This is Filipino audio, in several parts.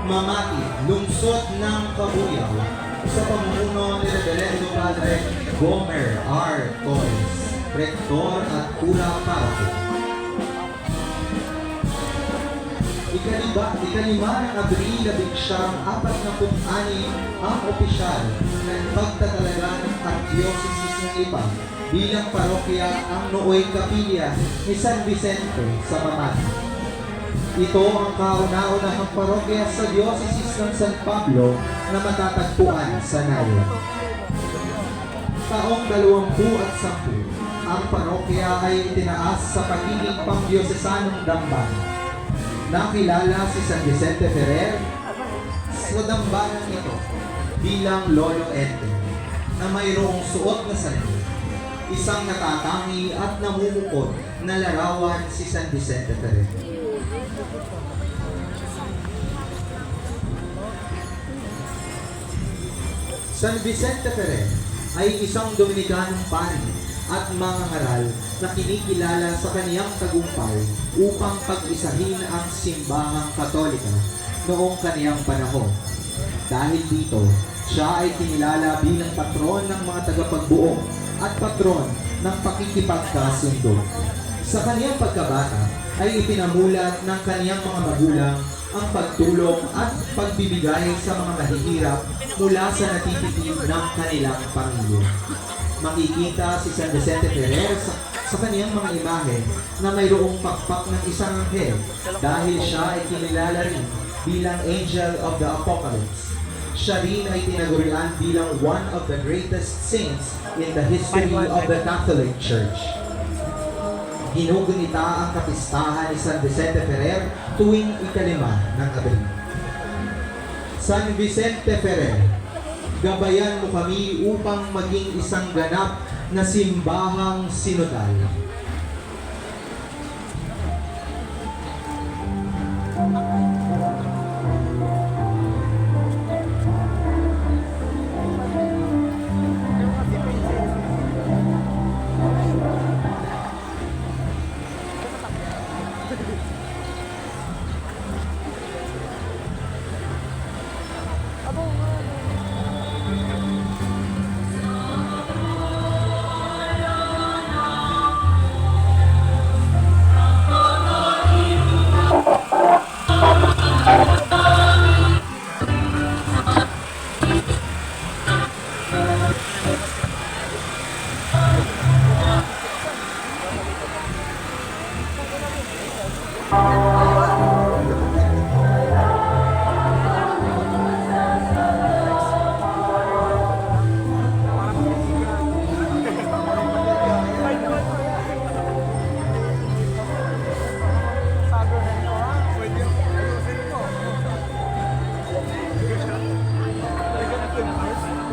Mamati, lungsod ng Kabuyaw, sa pamumuno ni Reverendo Padre Gomer R. Torres, Rektor at Cura Paroko. Ikalima ng Abril 1946 ang opisyal na pagtatalaga ng Archdiocese ng Lipa bilang parokya ang nooy kapilya ni San Vicente sa Mamati. Ito ang kauna-unahang parokya sa Diocese ng San Pablo na matatagpuan sa Nayo. Taong 2010, ang parokya ay itinaas sa pagiging pang-diocesanong dambana. Nakilala si San Vicente Ferrer sa dambanang ito bilang Lolo Ente na mayroong suot na sanyo, isang natatangi at namumukod na larawan si San Vicente Ferrer. San Vicente Ferrer ay isang Dominicanong pari at mangangaral na kinikilala sa kaniyang tagumpay upang pag-isahin ang simbahang Katolika noong kaniyang panahon. Dahil dito, siya ay kinilala bilang patron ng mga tagapagbuo at patron ng pakikipagkasundo. Sa kaniyang pagkabata ay ipinamulat ng kaniyang mga magulang ang pagtulong at pagbibigay sa mga mahihirap mula sa natitipid ng kanilang pamilya. Makikita si San Vicente Ferrer sa kaniyang mga imahe na mayroong pakpak ng isang anghel dahil siya ay kinilala rin bilang Angel of the Apocalypse. Siya rin ay tinagurian bilang one of the greatest saints in the history of the Catholic Church. Ginugunita ang kapistahan ni San Vicente Ferrer tuwing ikalima ng Abril. San Vicente Ferrer, gabayan mo kami upang maging isang ganap na simbahang sinodal.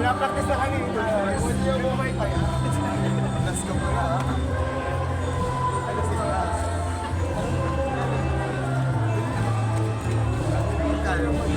Pinapractice na kami ito. Hindi mo may tayo. Let's go pala. Alas 6.